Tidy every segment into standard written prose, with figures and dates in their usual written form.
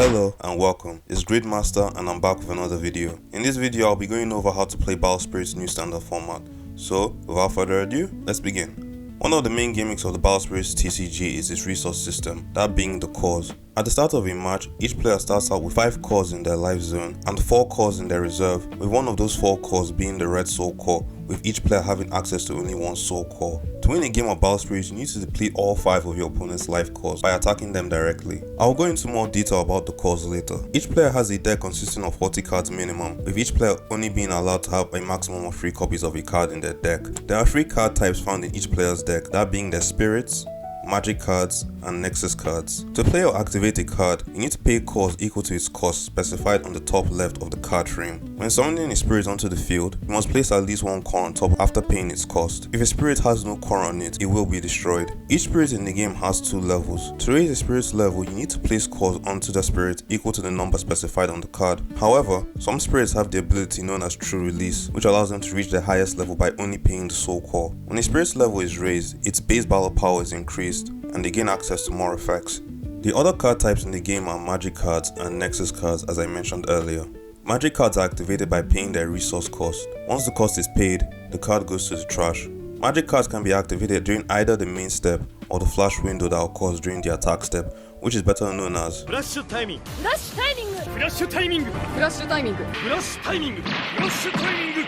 Hello and welcome, it's Gridmaster and I'm back with another video. In this video I'll be going over how to play Battlespirits' new standard format. So without further ado, let's begin. One of the main gimmicks of the Battlespirits TCG is its resource system, that being the cores. At the start of a match, each player starts out with 5 cores in their life zone and 4 cores in their reserve, with one of those 4 cores being the red soul core, with each player having access to only one soul core. To win a game of Battlespirits, you need to deplete all 5 of your opponent's life cores by attacking them directly. I'll go into more detail about the cores later. Each player has a deck consisting of 40 cards minimum, with each player only being allowed to have a maximum of 3 copies of a card in their deck. There are 3 card types found in each player's deck, that being their spirits, magic cards, and nexus cards. To play or activate a card, you need to pay cores equal to its cost specified on the top left of the card frame. When summoning a spirit onto the field, you must place at least 1 core on top after paying its cost. If a spirit has no core on it, it will be destroyed. Each spirit in the game has 2 levels. To raise a spirit's level, you need to place cores onto the spirit equal to the number specified on the card. However, some spirits have the ability known as true release, which allows them to reach their highest level by only paying the soul core. When a spirit's level is raised, its base battle power is increased, and they gain access to more effects. The other card types in the game are magic cards and nexus cards, as I mentioned earlier. Magic cards are activated by paying their resource cost. Once the cost is paid, the card goes to the trash. Magic cards can be activated during either the main step or the flash window that occurs during the attack step, which is better known as Flash timing.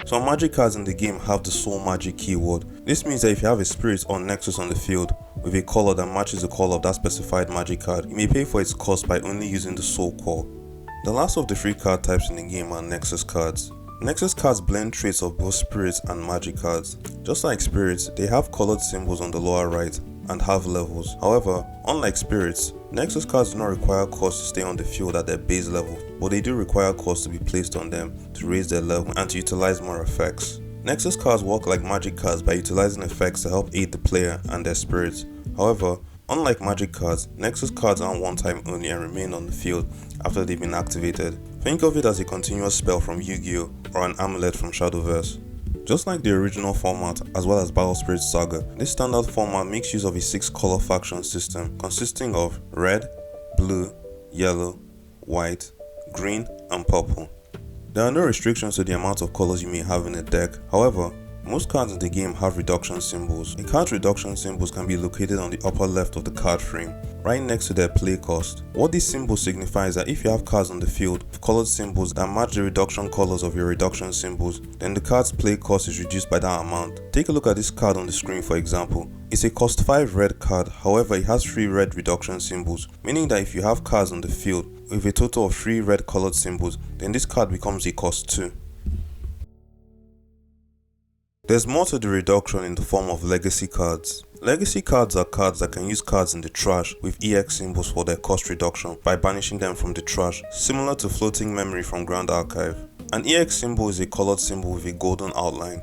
Some magic cards in the game have the soul magic keyword. This means that if you have a spirit or nexus on the field with a color that matches the color of that specified magic card, you may pay for its cost by only using the soul core. The last of the 3 card types in the game are nexus cards. Nexus cards blend traits of both spirits and magic cards. Just like spirits, they have colored symbols on the lower right and have levels. However, unlike spirits, nexus cards do not require cores to stay on the field at their base level, but they do require cores to be placed on them to raise their level and to utilize more effects. Nexus cards work like magic cards by utilizing effects to help aid the player and their spirits. However, unlike magic cards, nexus cards are one time only and remain on the field after they've been activated. Think of it as a continuous spell from Yu-Gi-Oh! Or an amulet from Shadowverse. Just like the original format as well as battlespiritssaga, this standard format makes use of a 6 color faction system consisting of red, blue, yellow, white, green, and purple. There are no restrictions to the amount of colors you may have in a deck. However, most cards in the game have reduction symbols. A card's reduction symbols can be located on the upper left of the card frame, right next to their play cost. What these symbols signify is that if you have cards on the field with colored symbols that match the reduction colors of your reduction symbols, then the card's play cost is reduced by that amount. Take a look at this card on the screen for example. It's a cost 5 red card, however it has 3 red reduction symbols, meaning that if you have cards on the field with a total of 3 red colored symbols, then this card becomes a cost 2. There's more to the reduction in the form of legacy cards. Legacy cards are cards that can use cards in the trash with EX symbols for their cost reduction by banishing them from the trash, similar to floating memory from Grand Archive. An EX symbol is a colored symbol with a golden outline.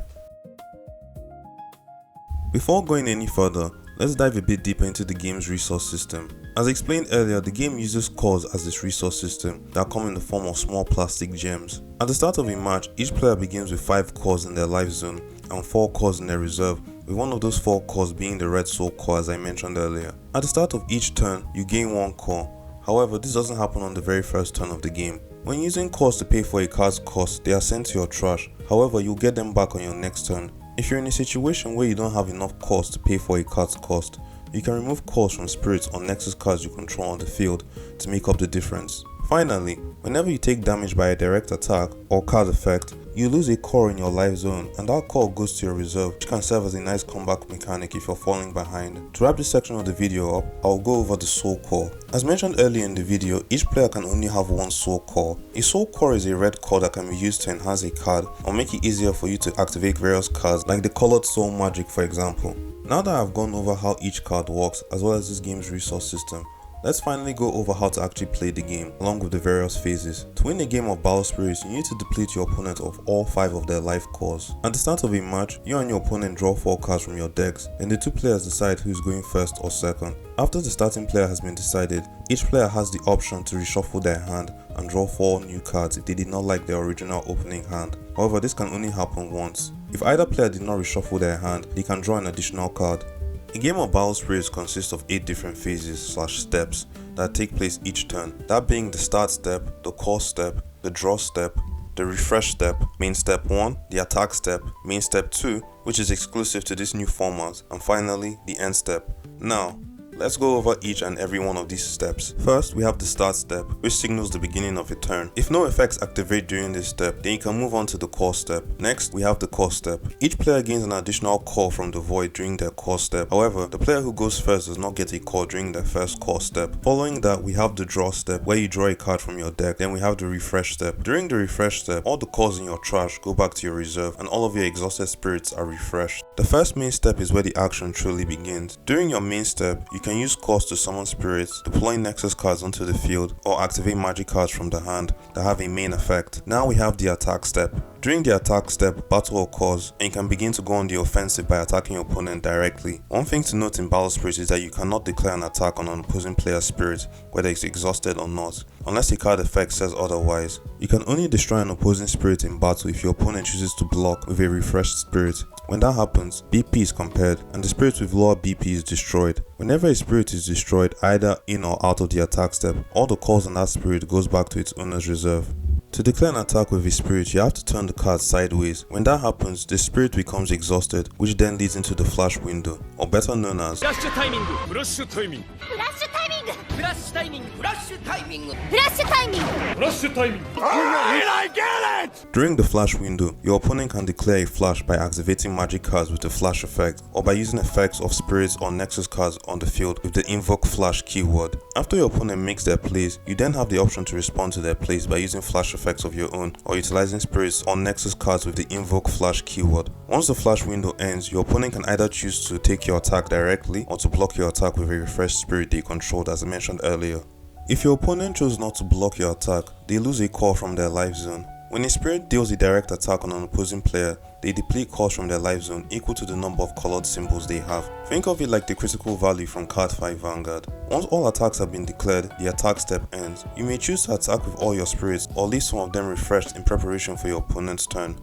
Before going any further, let's dive a bit deeper into the game's resource system. As explained earlier, the game uses cores as its resource system that come in the form of small plastic gems. At the start of a match, each player begins with 5 cores in their life zone and 4 cores in their reserve, with one of those 4 cores being the red soul core as I mentioned earlier. At the start of each turn, you gain 1 core. However, this doesn't happen on the very first turn of the game. When using cores to pay for a card's cost, they are sent to your trash. However, you'll get them back on your next turn. If you're in a situation where you don't have enough cores to pay for a card's cost, you can remove cores from spirits or nexus cards you control on the field to make up the difference. Finally, whenever you take damage by a direct attack or card effect, you lose a core in your life zone and that core goes to your reserve, which can serve as a nice comeback mechanic if you're falling behind. To wrap this section of the video up, I'll go over the soul core. As mentioned earlier in the video, each player can only have 1 soul core. A soul core is a red core that can be used to enhance a card or make it easier for you to activate various cards like the colored soul magic for example. Now that I've gone over how each card works as well as this game's resource system, let's finally go over how to actually play the game along with the various phases. To win a game of Battlespirits, you need to deplete your opponent of all 5 of their life cores. At the start of a match, you and your opponent draw 4 cards from your decks, then the 2 players decide who is going first or second. After the starting player has been decided, each player has the option to reshuffle their hand and draw 4 new cards if they did not like their original opening hand. However, this can only happen once. If either player did not reshuffle their hand, they can draw an additional card. A game of Battlespirits consists of 8 different phases/steps that take place each turn, that being the start step, the call step, the draw step, the refresh step, main step 1, the attack step, main step 2, which is exclusive to this new format, and finally the end step. Now, let's go over each and every one of these steps. First, we have the start step, which signals the beginning of a turn. If no effects activate during this step, then you can move on to the core step. Next, we have the core step. Each player gains an additional core from the void during their core step. However, the player who goes first does not get a core during their first core step. Following that, we have the draw step, where you draw a card from your deck. Then we have the refresh step. During the refresh step, all the cores in your trash go back to your reserve and all of your exhausted spirits are refreshed. The first main step is where the action truly begins. During your main step, you can use cores to summon spirits, deploy Nexus cards onto the field, or activate magic cards from the hand that have a main effect. Now we have the attack step. During the attack step, battle occurs and you can begin to go on the offensive by attacking your opponent directly. One thing to note in battlespirits is that you cannot declare an attack on an opposing player's spirit, whether it's exhausted or not, unless a card effect says otherwise. You can only destroy an opposing spirit in battle if your opponent chooses to block with a refreshed spirit. When that happens, BP is compared and the spirit with lower BP is destroyed. Whenever a spirit is destroyed either in or out of the attack step, all the cores on that spirit goes back to its owner's reserve. To declare an attack with a spirit, you have to turn the card sideways. When that happens, the spirit becomes exhausted, which then leads into the flash window, or better known as flash timing, flash timing, flash timing, flash timing, flash timing, flash timing, flash timing. Alright, I get it! During the flash window, your opponent can declare a flash by activating magic cards with the flash effect, or by using effects of spirits or nexus cards on the field with the invoke flash keyword. After your opponent makes their plays, you then have the option to respond to their plays by using flash effects of your own or utilizing spirits or nexus cards with the invoke flash keyword. Once the flash window ends, your opponent can either choose to take your attack directly or to block your attack with a refreshed spirit they controlled, as I mentioned earlier. If your opponent chose not to block your attack, they lose a core from their life zone. When a spirit deals a direct attack on an opposing player, they deplete cores from their life zone equal to the number of colored symbols they have. Think of it like the critical value from Card 5 Vanguard. Once all attacks have been declared, the attack step ends. You may choose to attack with all your spirits or leave some of them refreshed in preparation for your opponent's turn.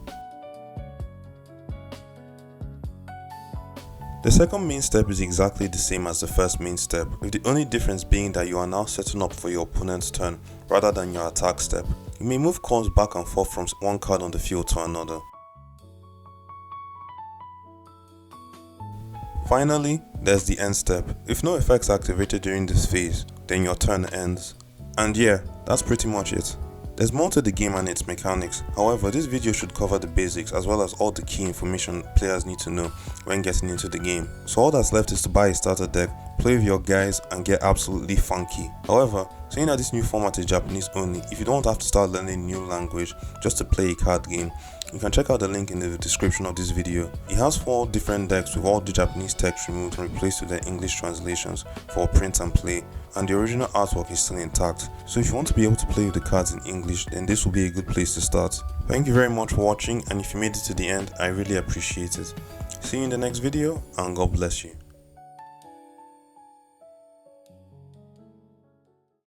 The second main step is exactly the same as the first main step, with the only difference being that you are now setting up for your opponent's turn rather than your attack step. You may move cores back and forth from one card on the field to another. Finally, there's the end step. If no effects are activated during this phase, then your turn ends. And yeah, that's pretty much it. There's more to the game and its mechanics, however this video should cover the basics as well as all the key information players need to know when getting into the game. So all that's left is to buy a starter deck, play with your guys and get absolutely funky. However, saying that this new format is Japanese only, if you don't have to start learning a new language just to play a card game, you can check out the link in the description of this video. It has 4 different decks with all the Japanese text removed and replaced with their English translations for print and play, and the original artwork is still intact. So if you want to be able to play with the cards in English, then this will be a good place to start. Thank you very much for watching, and if you made it to the end, I really appreciate it. See you in the next video and God bless you.